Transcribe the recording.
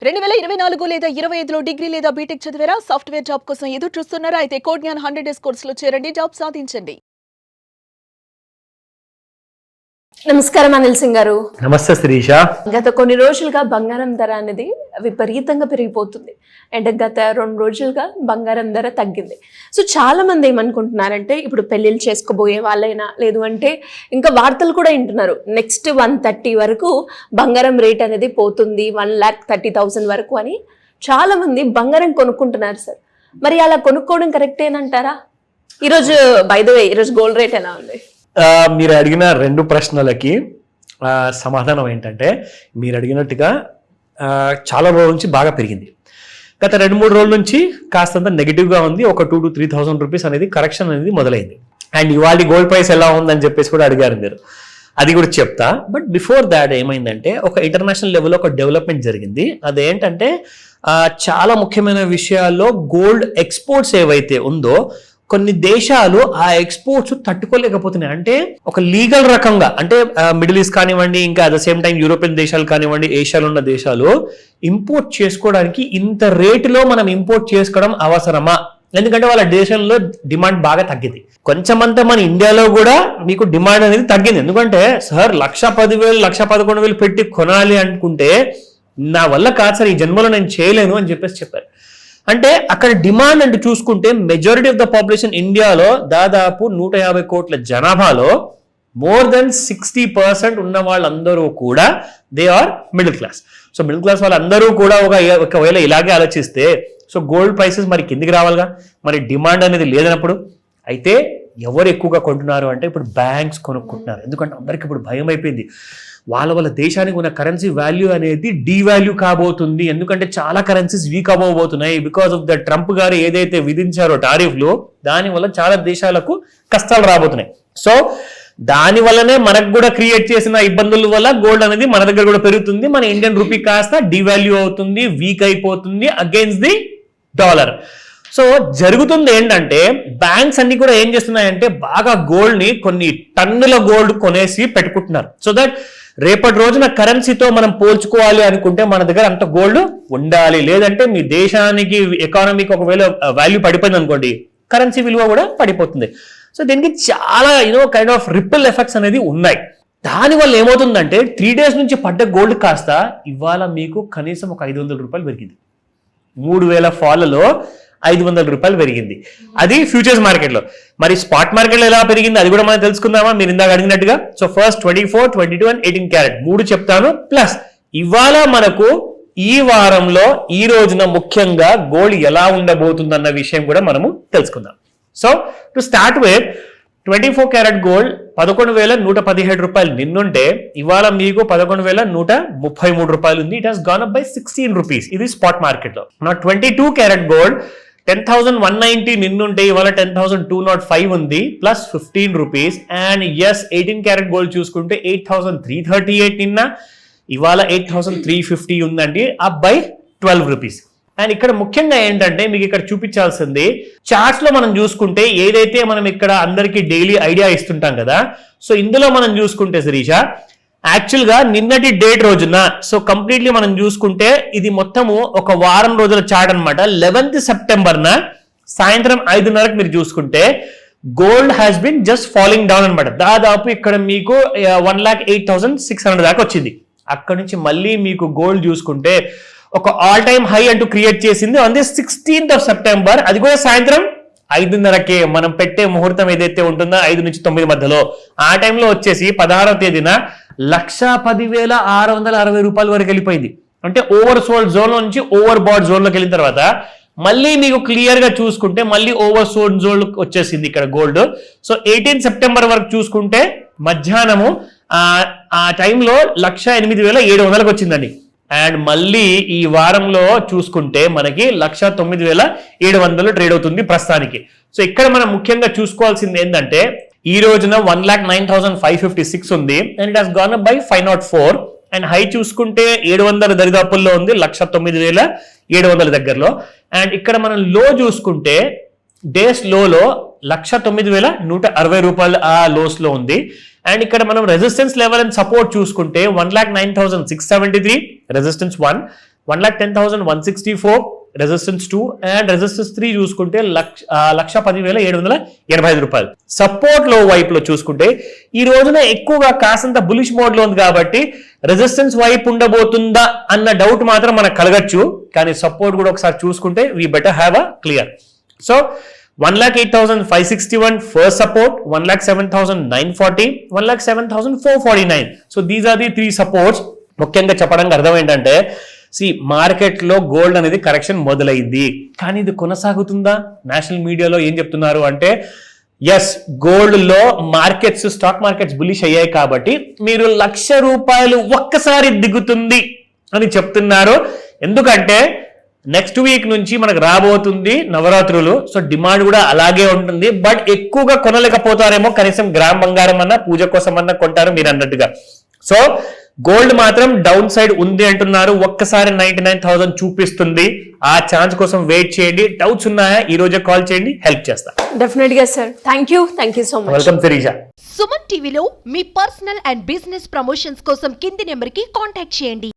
2024 లేదా 25లో డిగ్రీ లేదా బీటెక్ చదివారా? సాఫ్ట్‌వేర్ జాబ్ కోసం ఎదురు చూస్తున్నారా? అయితే కోడ్ జ్ఞాన్ 100 డేస్ కోర్సులో చేరండి, జాబ్ సాధించండి. నమస్కారం అనిల్ సింగ్ గారు. నమస్తే శిరీష. గత కొన్ని రోజులుగా బంగారం ధర అనేది విపరీతంగా పెరిగిపోతుంది. అండ్ గత 2 రోజులుగా బంగారం ధర తగ్గింది. సో చాలా మంది ఏమనుకుంటున్నారంటే ఇప్పుడు పెళ్ళిళ్ళు చేసుకోబోయే వాళ్ళైనా లేదు అంటే ఇంకా వార్తలు కూడా వింటున్నారు, నెక్స్ట్ 130 వరకు బంగారం రేట్ అనేది పోతుంది, 1,30,000 వరకు అని చాలా మంది బంగారం కొనుక్కుంటున్నారు సార్. మరి అలా కొనుక్కోవడం కరెక్టేనంటారా? ఈరోజు బై ద వే ఈరోజు గోల్డ్ రేట్ ఎలా ఉంది? మీరు అడిగిన 2 ప్రశ్నలకి సమాధానం ఏంటంటే, మీరు అడిగినట్టుగా చాలా రోజుల నుంచి బాగా పెరిగింది. గత 2-3 రోజుల నుంచి కాస్తంత నెగిటివ్గా ఉంది. ఒక 2,000 to 3,000 రూపీస్ అనేది కరెక్షన్ అనేది మొదలైంది. అండ్ ఇవాళ గోల్డ్ ప్రైస్ ఎలా ఉందని చెప్పేసి కూడా అడిగారు మీరు, అది కూడా చెప్తా. బట్ బిఫోర్ దాట్ ఏమైందంటే, ఒక ఇంటర్నేషనల్ లెవెల్లో ఒక డెవలప్మెంట్ జరిగింది. అదేంటంటే చాలా ముఖ్యమైన విషయాల్లో గోల్డ్ ఎక్స్పోర్ట్స్ ఏవైతే ఉందో కొన్ని దేశాలు ఆ ఎక్స్పోర్ట్స్ తట్టుకోలేకపోతున్నాయి. అంటే ఒక లీగల్ రకంగా, అంటే మిడిల్ ఈస్ట్ కానివ్వండి, ఇంకా at the same time European దేశాలు కానివ్వండి, ఏషియాలో ఉన్న దేశాలు ఇంపోర్ట్ చేసుకోవడానికి ఇంత రేటులో మనం ఇంపోర్ట్ చేసుకోవడం అవసరమా? ఎందుకంటే వాళ్ళ దేశంలో డిమాండ్ బాగా తగ్గింది. కొంచెమంతా మన ఇండియాలో కూడా మీకు డిమాండ్ అనేది తగ్గింది. ఎందుకంటే సార్ 1,10,000 1,11,000 పెట్టి కొనాలి అనుకుంటే నా వల్ల కాదు సార్, ఈ జన్మలో నేను చేయలేను అని చెప్పారు. అంటే అక్కడ డిమాండ్ అంటే చూసుకుంటే మెజారిటీ ఆఫ్ ద పాపులేషన్ ఇండియాలో దాదాపు 150 కోట్ల జనాభాలో మోర్ దెన్ 60% ఉన్న వాళ్ళందరూ కూడా they are middle class. So middle class వాళ్ళందరూ కూడా ఒకవేళ ఇలాగే ఆలోచిస్తే సో గోల్డ్ ప్రైసెస్ మరి కిందికి రావాలిగా, మరి డిమాండ్ అనేది లేదన్నప్పుడు. అయితే ఎవరు ఎక్కువగా కొంటున్నారు అంటే ఇప్పుడు బ్యాంక్స్ కొనుక్కుంటున్నారు. ఎందుకంటే అందరికి ఇప్పుడు భయం అయిపోయింది, వాళ్ళ దేశానికి ఉన్న కరెన్సీ వాల్యూ అనేది డీవాల్యూ కాబోతుంది. ఎందుకంటే చాలా కరెన్సీస్ వీక్ అవ్వబోతున్నాయి బికాస్ ఆఫ్ ద ట్రంప్ గారు ఏదైతే విధించారో టారిఫ్లు, దానివల్ల చాలా దేశాలకు కష్టాలు రాబోతున్నాయి. సో దాని వల్లనే మనకు కూడా క్రియేట్ చేసిన ఇబ్బందుల వల్ల గోల్డ్ అనేది మన దగ్గర కూడా పెరుగుతుంది. మన ఇండియన్ రూపీ కాస్త డీవాల్యూ అవుతుంది, వీక్ అయిపోతుంది అగైన్స్ ది డాలర్. సో జరుగుతుంది ఏంటంటే, బ్యాంక్స్ అన్ని కూడా ఏం చేస్తున్నాయంటే బాగా గోల్డ్ ని కొన్ని టన్నుల గోల్డ్ కొనేసి పెట్టుకుంటున్నారు. సో దట్ రేపటి రోజున కరెన్సీతో మనం పోల్చుకోవాలి అనుకుంటే మన దగ్గర అంత గోల్డ్ ఉండాలి. లేదంటే మీ దేశానికి ఎకానమీకి ఒకవేళ వాల్యూ పడిపోయింది అనుకోండి, కరెన్సీ విలువ కూడా పడిపోతుంది. సో దీనికి చాలా కైండ్ ఆఫ్ రిపుల్ ఎఫెక్ట్స్ అనేది ఉన్నాయి. దానివల్ల ఏమవుతుందంటే 3 days నుంచి పడ్డ గోల్డ్ కాస్త ఇవాళ మీకు కనీసం ఒక 500 రూపాయలు పెరిగింది. 3,000 ఫాల్లో 500 రూపాయలు పెరిగింది. అది ఫ్యూచర్స్ మార్కెట్లో. మరి స్పాట్ మార్కెట్లో ఎలా పెరిగింది అది కూడా మనం తెలుసుకుందామా, మీరు ఇందాక అడిగినట్టుగా. సో ఫస్ట్ 24, 22 అండ్ 18 క్యారెట్ 3 చెప్తాను. ప్లస్ ఇవాళ మనకు ఈ వారంలో ఈ రోజున ముఖ్యంగా గోల్డ్ ఎలా ఉండబోతుందన్న విషయం కూడా మనము తెలుసుకుందాం. So to start with 24 carat gold 11,117 రూపాయలు నిన్నుంటే ఇవాళ మీకు 11,133 రూపాయలు ఉంది. It has gone up by 16 rupees. ఇది స్పాట్ మార్కెట్ లో. నా 22 క్యారెట్ గోల్డ్ 10,190 నిన్నుంటే ఇవాళ 10,205 ఉంది, ప్లస్ 15 రూపీస్. అండ్ ఎస్ 18 క్యారెట్ గోల్డ్ చూసుకుంటే 8,338 నిన్న, ఇవాళ 8,350 ఉందండి, అప్ బై 12 రూపీస్. అండ్ ఇక్కడ ముఖ్యంగా ఏంటంటే మీకు ఇక్కడ చూపించాల్సింది చార్ట్స్ లో మనం చూసుకుంటే ఏదైతే మనం ఇక్కడ అందరికి డైలీ ఐడియా ఇస్తుంటాం కదా, సో ఇందులో మనం చూసుకుంటే శిరీష యాక్చువల్ గా నిన్నటి డేట్ రోజున, సో కంప్లీట్లీ మనం చూసుకుంటే ఇది మొత్తము ఒక వారం రోజుల చార్ట్ అనమాట. 11th సెప్టెంబర్ సాయంత్రం 5:30 మీరు చూసుకుంటే gold has been just falling down అనమాట. దాదాపు ఇక్కడ మీకు 1,08,600 దాకా వచ్చింది. అక్కడ నుంచి మళ్ళీ మీకు గోల్డ్ చూసుకుంటే ఒక ఆల్ టైమ్ హై అంటూ క్రియేట్ చేసింది ఆన్ ది 16th సెప్టెంబర్. అది కూడా సాయంత్రం 5:30కే మనం పెట్టే ముహూర్తం ఏదైతే ఉంటుందో 5 నుంచి 9 మధ్యలో, ఆ టైంలో వచ్చేసి 16వ తేదీన 1,10,660 రూపాయల వరకు వెళ్ళిపోయింది. అంటే ఓవర్ సోల్డ్ జోన్ నుంచి ఓవర్ బాట్ జోన్ లోకి వెళ్ళిన తర్వాత మళ్ళీ మీకు క్లియర్ గా చూసుకుంటే మళ్ళీ ఓవర్ సోల్డ్ జోన్ వచ్చేసింది ఇక్కడ గోల్డ్. సో 18 సెప్టెంబర్ వరకు చూసుకుంటే మధ్యాహ్నము ఆ టైంలో 1,08,700 వచ్చిందండి. అండ్ మళ్ళీ ఈ వారంలో చూసుకుంటే మనకి 1,09,700 ట్రేడ్ అవుతుంది ప్రస్తుతానికి. సో ఇక్కడ మనం ముఖ్యంగా చూసుకోవాల్సింది ఏంటంటే ఈ రోజున 1,09,556 ఉంది and it has gone up by 504. And high చూసుకుంటే 700 దరిదాపుల్లో ఉంది, 1,09,700 దగ్గరలో. అండ్ ఇక్కడ మనం లో చూసుకుంటే డేస్ లోలో 1,09,160 రూపాయలు ఆ లోస్ లో ఉంది. అండ్ ఇక్కడ మనం రెసిస్టెన్స్ లెవెల్ అండ్ సపోర్ట్ చూసుకుంటే 1,09,673 రెసిస్టెన్స్ 1, 1,10,164 రెసిస్టెన్స్ 2 అండ్ రెసిస్టెన్స్ 3 చూసుకుంటే 1,10,785 రూపాయలు. సపోర్ట్ లో వైపులో చూసుకుంటే ఈ రోజున ఎక్కువగా కాసంత బులిష్ మోడ్ లో ఉంది కాబట్టి రెసిస్టెన్స్ వైపు ఉండబోతుందా అన్న డౌట్ మాత్రం మనకు కలగచ్చు. కానీ సపోర్ట్ కూడా ఒకసారి చూసుకుంటే we better have a clear. So 1,08,561 first support, 1,07,940, 1,07,449. So these are the 3 supports. ముఖ్యంగా చెప్పడానికి అర్థం ఏంటంటే మార్కెట్ లో గోల్డ్ అనేది కరెక్షన్ మొదలైంది, కానీ ఇది కొనసాగుతుందా? నేషనల్ మీడియాలో ఏం చెప్తున్నారు అంటే ఎస్, గోల్డ్ లో మార్కెట్స్, స్టాక్ మార్కెట్స్ బులిష్ అయ్యాయి కాబట్టి మీరు ₹1,00,000 ఒక్కసారి దిగుతుంది అని చెప్తున్నారు. ఎందుకంటే నెక్స్ట్ వీక్ నుంచి మనకు రాబోతుంది నవరాత్రులు. సో డిమాండ్ కూడా అలాగే ఉంటుంది. బట్ ఎక్కువగా కొనలేకపోతారేమో, కనీసం గ్రామ్ బంగారం అన్నా పూజ కోసం అన్నా కొంటారు మీరు అన్నట్టుగా. సో గోల్డ్ మాత్రం డౌన్ సైడ్ ఉంది అంటున్నారు. ఒక్కసారి 99,000 చూపిస్తుంది. ఆ ఛాన్స్ కోసం వెయిట్ చేయండి. డౌట్స్ ఉన్నాయా ఈ రోజే కాల్ చేయండి, హెల్ప్ చేస్తా. డెఫినెట్ గా sir. Thank you so much. Welcome Shirisha. Suman టీవీలో మీ పర్సనల్ అండ్ బిజినెస్ ప్రమోషన్స్ కోసం కింది నెంబర్కి కాంటాక్ట్ చేయండి.